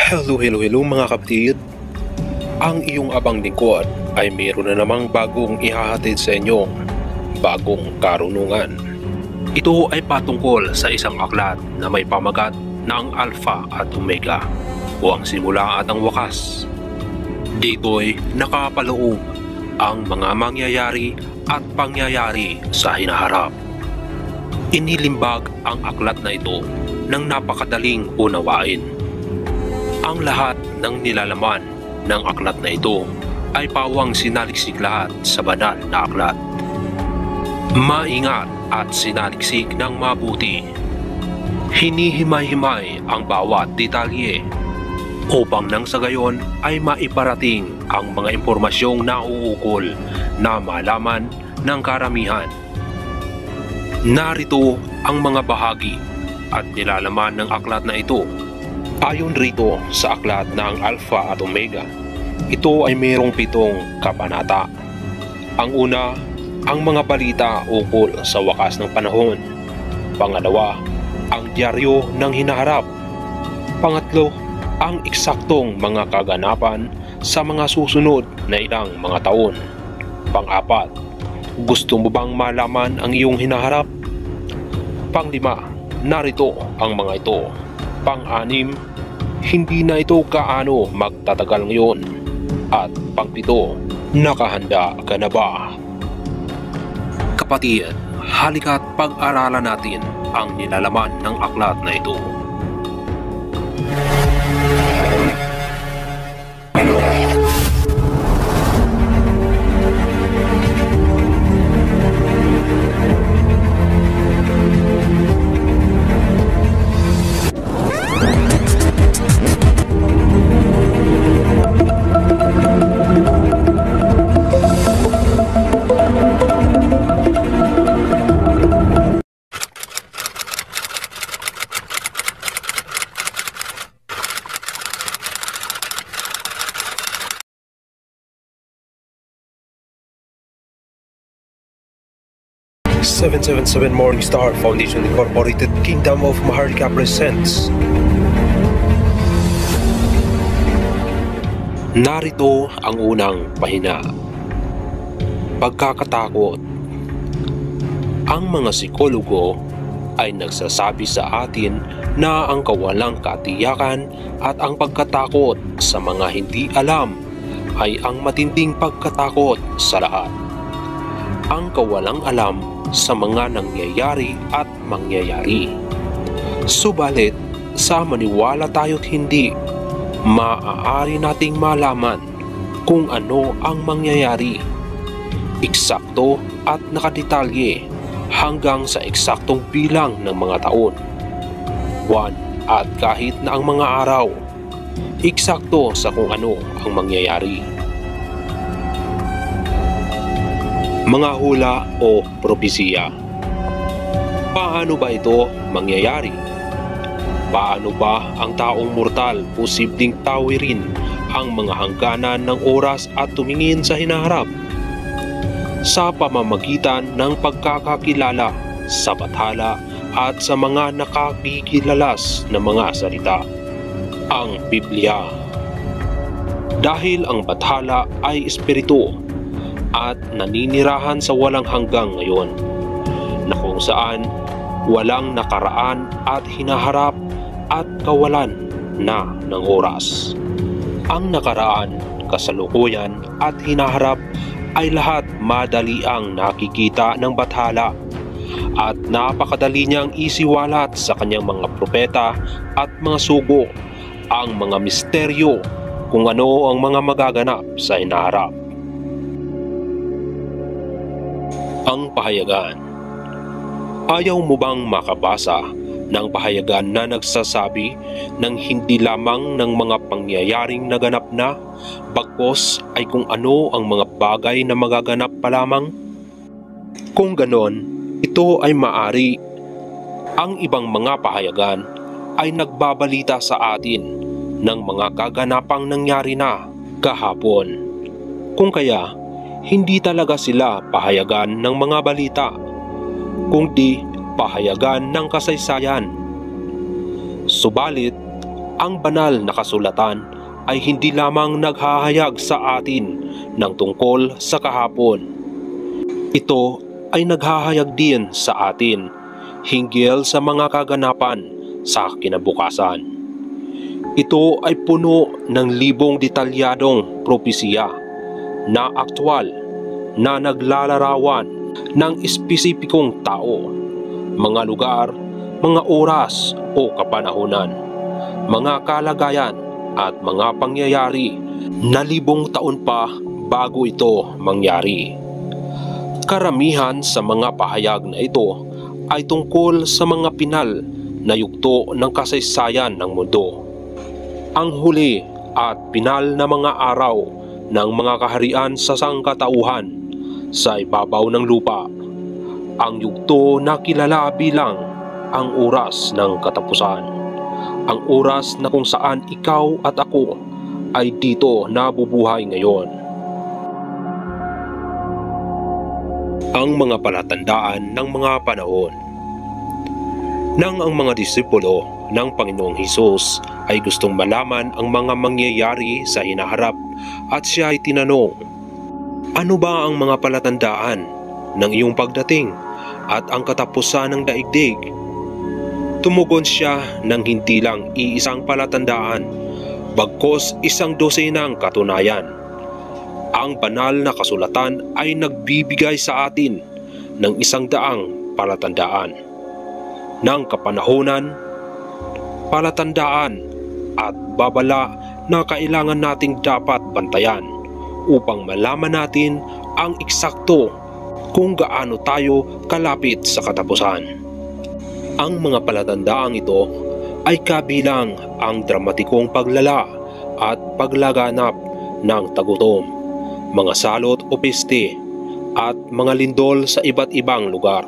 Hello mga kapatid. Ang iyong abang lingkod ay mayroon na namang bagong ihahatid sa inyong bagong karunungan. Ito ay patungkol sa isang aklat na may pamagat na ang Alpha at Omega o ang simula at ang wakas. Dito'y nakapaloob ang mga mangyayari at pangyayari sa hinaharap. Inilimbag ang aklat na ito ng napakadaling unawain. Ang lahat ng nilalaman ng aklat na ito ay pawang sinaliksik lahat sa banal na aklat. Maingat at sinaliksik ng mabuti. Hinihimay-himay ang bawat detalye upang nang sa gayon ay maiparating ang mga impormasyong nauukol na malaman ng karamihan. Narito ang mga bahagi at nilalaman ng aklat na ito. Ayon rito sa aklat ng Alpha at Omega, ito ay mayroong 7 kabanata. Ang una, ang mga balita ukol sa wakas ng panahon. Pangalawa, ang dyaryo ng hinaharap. Pangatlo, ang eksaktong mga kaganapan sa mga susunod na ilang mga taon. Pang-apat, gusto mo bang malaman ang iyong hinaharap? Pang-lima, narito ang mga ito. Pang-anim, hindi na ito kaano magtatagal ngayon. At pang-7, nakahanda ka na ba? Kapatid, halika't pag-aralan natin ang nilalaman ng aklat na ito. "777 Morningstar Foundation Incorporated, Kingdom of Maharlika presents." Narito ang unang pahina. Pagkakatakot. Ang mga psikologo ay nagsasabi sa atin na ang kawalang katiyakan at ang pagkatakot sa mga hindi alam ay ang matinding pagkatakot sa lahat. Ang kawalang alam sa mga nangyayari at mangyayari. Subalit, sa maniwala tayo't hindi, maaari nating malaman kung ano ang mangyayari. Eksakto at nakadetalye hanggang sa eksaktong bilang ng mga taon, buwan at kahit na ang mga araw. Eksakto sa kung ano ang mangyayari. Mga hula o propesiya. Paano ba ito mangyayari? Paano ba ang taong mortal posibleng tawirin ang mga hangganan ng oras at tumingin sa hinaharap? Sa pamamagitan ng pagkakakilala sa bathala at sa mga nakakikilalas na mga salita. Ang Biblia. Dahil ang bathala ay espiritu at naninirahan sa walang hanggang ngayon, na kung saan walang nakaraan at hinaharap at kawalan na ng oras. Ang nakaraan, kasalukuyan at hinaharap ay lahat madali ang nakikita ng bathala at napakadali niyang isiwalat sa kanyang mga propeta at mga sugo ang mga misteryo kung ano ang mga magaganap sa hinaharap. Ang pahayagan. Ayaw mo bang makabasa ng pahayagan na nagsasabi ng hindi lamang ng mga pangyayaring naganap na, bagkus ay kung ano ang mga bagay na magaganap pa lamang? Kung ganon, ito ay maari. Ang ibang mga pahayagan ay nagbabalita sa atin ng mga kaganapang nangyari na kahapon. Kung kaya, hindi talaga sila pahayagan ng mga balita, kundi pahayagan ng kasaysayan. Subalit, Ang banal na kasulatan ay hindi lamang naghahayag sa atin ng tungkol sa kahapon. Ito ay naghahayag din sa atin hinggil sa mga kaganapan sa kinabukasan. Ito ay puno ng libong detalyadong propesiya na aktwal na naglalarawan ng espesipikong tao, mga lugar, mga oras o kapanahunan, mga kalagayan at mga pangyayari na libong taon pa bago ito mangyari. Karamihan sa mga pahayag na ito ay tungkol sa mga pinal na yugto ng kasaysayan ng mundo. Ang huli at pinal na mga araw ng mga kaharian sa sangkatauhan sa ibabaw ng lupa. Ang yugto na kilala bilang ang oras ng katapusan. Ang oras na kung saan ikaw at ako ay dito nabubuhay ngayon. Ang mga palatandaan ng mga panahon. Nang ang mga disipulo ng Panginoong Hesus ay gustong malaman ang mga mangyayari sa hinaharap at siya ay tinanong, "Ano ba ang mga palatandaan ng iyong pagdating at ang katapusan ng daigdig?" Tumugon siya ng hindi lang iisang palatandaan, bagkos 12 katunayan. Ang banal na kasulatan ay nagbibigay sa atin ng 100 palatandaan ng kapanahunan, palatandaan at babala na kailangan nating dapat bantayan upang malaman natin ang eksakto kung gaano tayo kalapit sa katapusan. Ang mga palatandaang ito ay kabilang ang dramatikong paglala at paglaganap ng tagutom, mga salot o peste, at mga lindol sa iba't ibang lugar.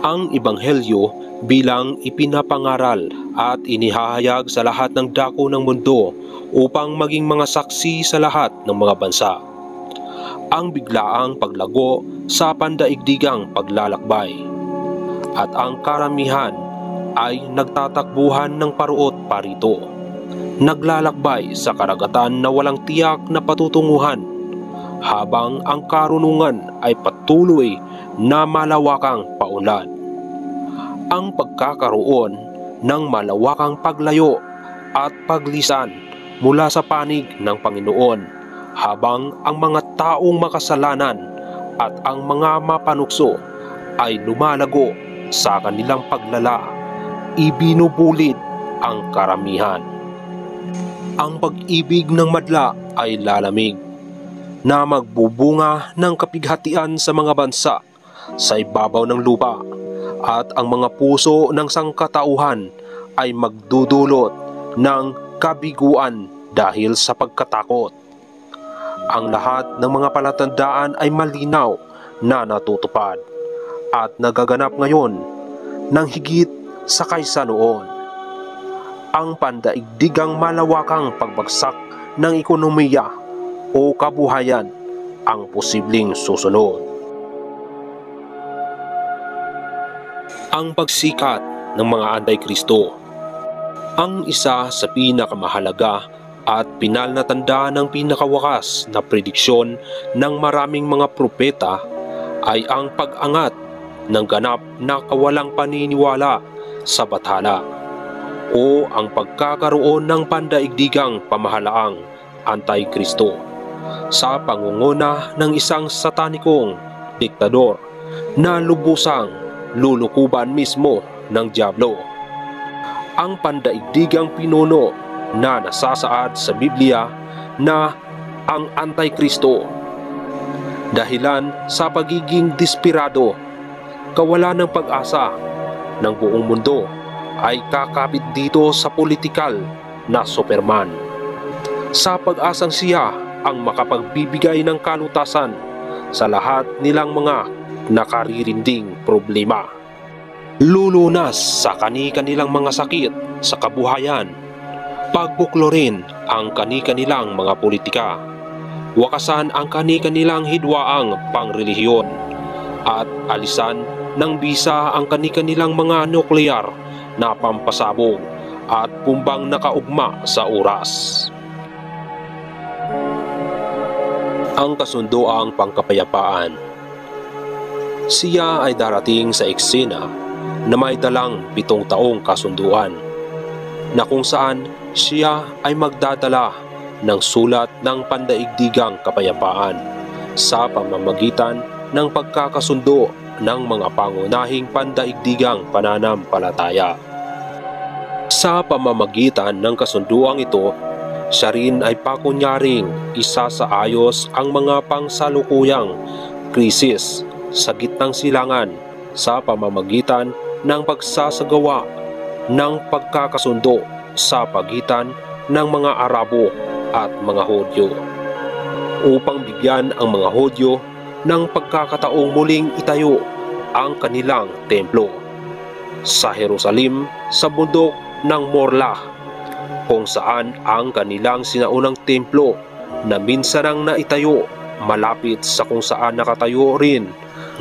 Ang Ebanghelyo bilang ipinapangaral at inihahayag sa lahat ng dako ng mundo upang maging mga saksi sa lahat ng mga bansa. Ang biglaang paglago sa pandaigdigang paglalakbay, at ang karamihan ay nagtatakbuhan ng paruot parito, naglalakbay sa karagatan na walang tiyak na patutunguhan, habang ang karunungan ay patuloy na malawakang paunlad. Ang pagkakaroon ng malawakang paglayo at paglisan mula sa panig ng Panginoon, habang ang mga taong makasalanan at ang mga mapanukso ay lumalago sa kanilang paglala, ibinubulid ang karamihan. Ang pag-ibig ng madla ay lalamig, na magbubunga ng kapighatian sa mga bansa sa ibabaw ng lupa, at ang mga puso ng sangkatauhan ay magdudulot ng kabiguan dahil sa pagkatakot. Ang lahat ng mga palatandaan ay malinaw na natutupad at nagaganap ngayon ng higit sa kaysa noon. Ang pandaigdigang malawakang pagbagsak ng ekonomiya o kabuhayan ang posibleng susunod. Ang pagsikat ng mga antikristo. Ang isa sa pinakamahalaga at pinal na tanda ng pinakawakas na prediksyon ng maraming mga propeta ay ang pag-angat ng ganap na kawalang paniniwala sa bathala, o ang pagkakaroon ng pandaigdigang pamahalaang antikristo sa pangunguna ng isang satanikong diktador na lubusang lulukuban mismo ng dyablo. Ang pandaigdigang pinuno na nasasaad sa Biblia na ang Antikristo, dahilan sa pagiging desperado, kawalan ng pag-asa ng buong mundo, ay kakapit dito sa politikal na Superman, sa pag-asang siya ang makapagbibigay ng kalutasan sa lahat nilang mga nakaririnding problema. Lulunas sa kani-kanilang mga sakit sa kabuhayan, pagbuklorin ang kani-kanilang mga politika, wakasan ang kani-kanilang hidwaang pangrelihiyon, at alisan ng bisa ang kani-kanilang mga nuklear na pampasabog at pumbang nakaugma sa oras. Ang kasunduang pangkapayapaan. Siya ay darating sa eksena na may dalang 7 taong kasunduan na kung saan siya ay magdadala ng sulat ng pandaigdigang kapayapaan sa pamamagitan ng pagkakasundo ng mga pangunahing pandaigdigang pananampalataya. Sa pamamagitan ng kasunduang ito, siya rin ay pakunyaring isa sa ayos ang mga pangsalukuyang krisis sa gitnang silangan sa pamamagitan ng pagsasagawa ng pagkakasundo sa pagitan ng mga Arabo at mga Hudyo upang bigyan ang mga Hudyo ng pagkakataong muling itayo ang kanilang templo sa Jerusalem sa bundok ng Morlah, kung saan ang kanilang sinaunang templo na minsan ang naitayo malapit sa kung saan nakatayo rin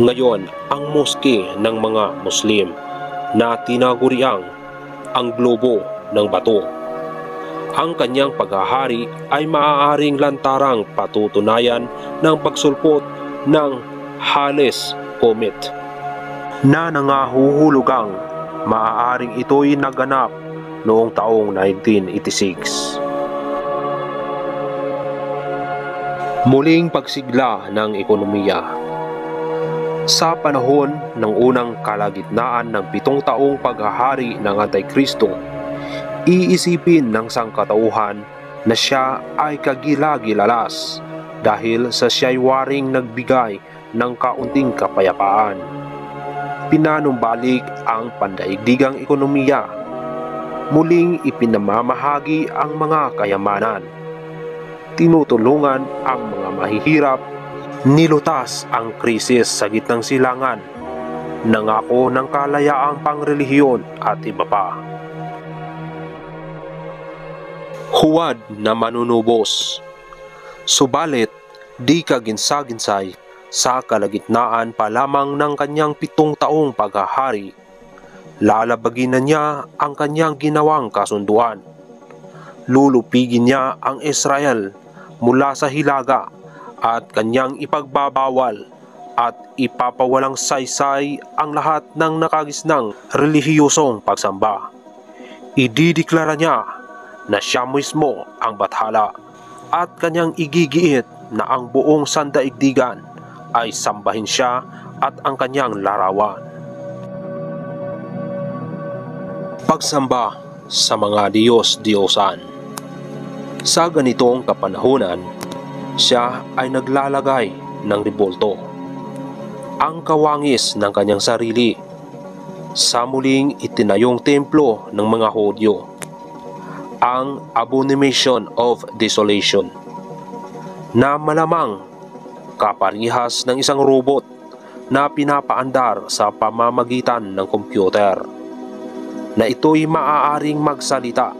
ngayon ang moske ng mga Muslim na tinaguriang ang globo ng bato. Ang kanyang paghahari ay maaaring lantarang patutunayan ng pagsulpot ng Halley's Comet na nangahuhulugang maaaring ito'y naganap noong taong 1986. Muling pagsigla ng ekonomiya. Sa panahon ng unang kalagitnaan ng 7 taong paghahari ng Antikristo, iisipin ng sangkatauhan na siya ay kagila-gilalas dahil sa siya'y waring nagbigay ng kaunting kapayapaan. Pinanumbalik ang pandaigdigang ekonomiya. Muling ipinamamahagi ang mga kayamanan. Tinutulungan ang mga mahihirap. Nilutas ang krisis sa gitnang silangan. Nangako ng kalayaang pangrelihiyon at iba pa. Huwad na manunubos. Subalit, di kaginsa-ginsay sa kalagitnaan pa lamang ng kanyang 7 taong paghahari. Lalabagin na niya ang kanyang ginawang kasunduan. Lulupigin niya ang Israel mula sa hilaga at kanyang ipagbabawal at ipapawalang saysay ang lahat ng nakagisnang relihiyosong pagsamba. Idideklara niya na siya mismo ang bathala at kanyang igigiit na ang buong sandaigdigan ay sambahin siya at ang kanyang larawan. Pagsamba sa mga Diyos-Diyosan. Sa ganitong kapanahunan, siya ay naglalagay ng rebulto, ang kawangis ng kanyang sarili, sa muling itinayong templo ng mga Hudyo, ang Abomination of Desolation, na malamang kaparihas ng isang robot na pinapaandar sa pamamagitan ng kompyuter, na ito'y maaaring magsalita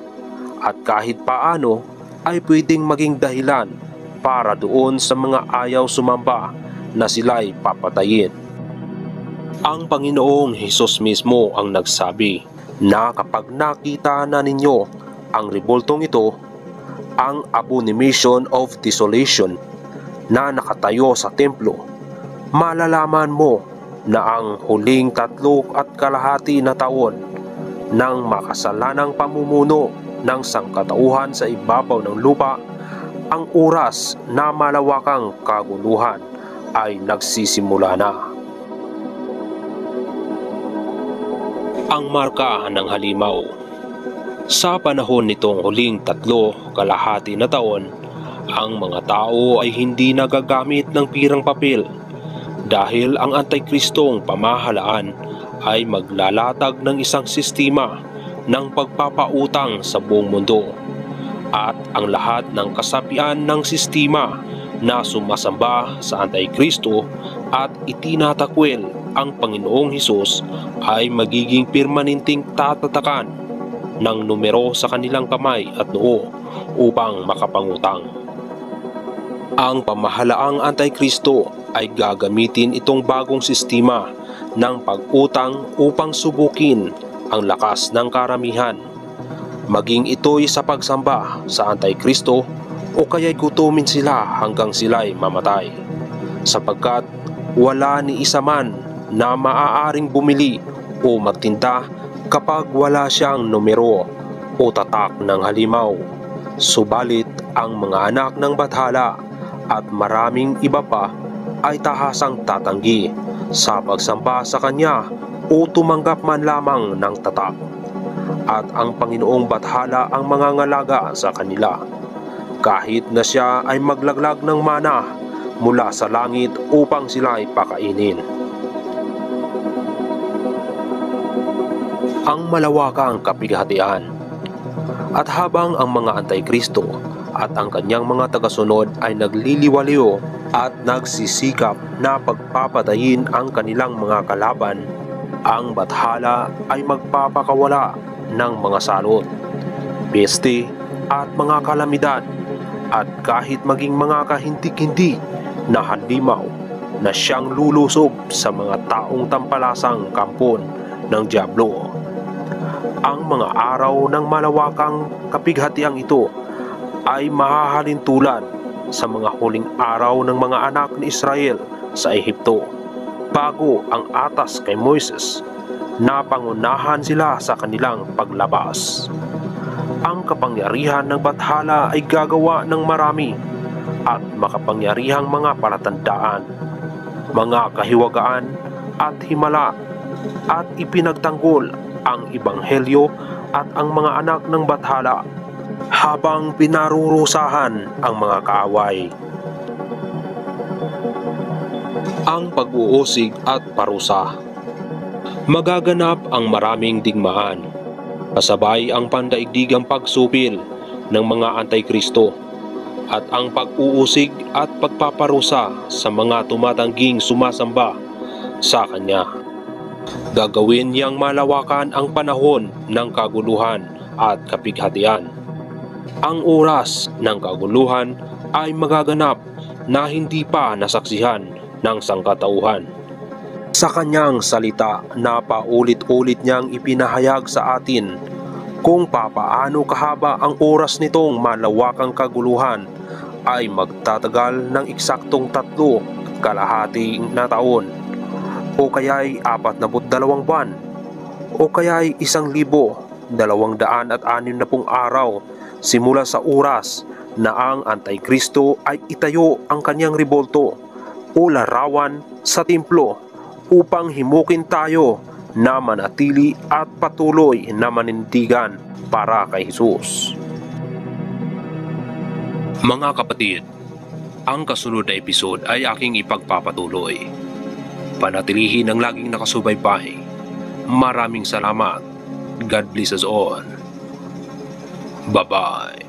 at kahit paano ay pwedeng maging dahilan para doon sa mga ayaw sumamba na sila'y papatayin. Ang Panginoong Hesus mismo ang nagsabi na kapag nakita na ninyo ang rebultong ito, ang Abomination of Desolation na nakatayo sa templo, malalaman mo na ang huling 3.5 na taon ng makasalanang pamumuno ng sangkatauhan sa ibabaw ng lupa, ang oras na malawakang kaguluhan ay nagsisimula na. Ang marka ng halimaw. Sa panahon nitong huling 3.5 na taon, ang mga tao ay hindi nagagamit ng pirang papel dahil ang Antikristong pamahalaan ay maglalatag ng isang sistema ng pagpapautang sa buong mundo, at ang lahat ng kasapian ng sistema na sumasamba sa Antikristo at itinatakwil ang Panginoong Hesus ay magiging permanenteng tatatakan ng numero sa kanilang kamay at noo upang makapangutang. Ang pamahalaang Antikristo ay gagamitin itong bagong sistema ng pag-utang upang subukin ang lakas ng karamihan. maging ito'y sa pagsamba sa Antikristo o kaya'y gutumin sila hanggang sila'y mamatay, sapagkat wala ni isa man na maaaring bumili o magtinda kapag wala siyang numero o tatak ng halimaw. Subalit ang mga anak ng bathala at maraming iba pa ay tahasang tatanggi sa pagsamba sa kanya o tumanggap man lamang ng tatak. At ang Panginoong bathala ang mangangalaga sa kanila, kahit na siya ay maglaglag ng mana mula sa langit upang sila ay pakainin. Ang malawakang kapighatian. At habang ang mga Antikristo at ang kanyang mga tagasunod ay nagliliwaliw at nagsisikap na pagpapatayin ang kanilang mga kalaban, ang bathala ay magpapakawala ng mga salot, peste at mga kalamidad, at kahit maging mga kahindik-hindi na halimaw na siyang lulusob sa mga taong tampalasang kampon ng dyablo. Ang mga araw ng malawakang kapighatiang ito ay mahahalin tulad sa mga huling araw ng mga anak ni Israel sa Ehipto, bago ang atas kay Moises, na pangunahan sila sa kanilang paglabas. Ang kapangyarihan ng bathala ay gagawa ng marami at makapangyarihang mga palatandaan, mga kahiwagaan at himala, at ipinagtanggol ang ebanghelyo at ang mga anak ng bathala habang pinarurusahan ang mga kaaway. Ang pag-uusig at parusa. Magaganap ang maraming digmaan, kasabay ang pandaigdigang pagsupil ng mga Antikristo at ang pag-uusig at pagpaparusa sa mga tumatangging sumasamba sa Kanya. Gagawin niyang malawakan ang panahon ng kaguluhan at kapighatian. Ang oras ng kaguluhan ay magaganap na hindi pa nasaksihan ng sangkatauhan. Sa kanyang salita na paulit-ulit niyang ipinahayag sa atin kung papaano kahaba ang oras nitong malawakang kaguluhan ay magtatagal ng eksaktong 3.5 na taon, o kaya'y 42 buwan, o kaya'y 1,260 araw simula sa oras na ang Antikristo ay itayo ang kanyang rebulto o larawan sa templo upang himukin tayo na manatili at patuloy na manindigan para kay Jesus. Mga kapatid, ang kasunod na episode ay aking ipagpapatuloy. Panatilihin ang laging nakasubaybay. Maraming salamat. God bless us all. Bye-bye.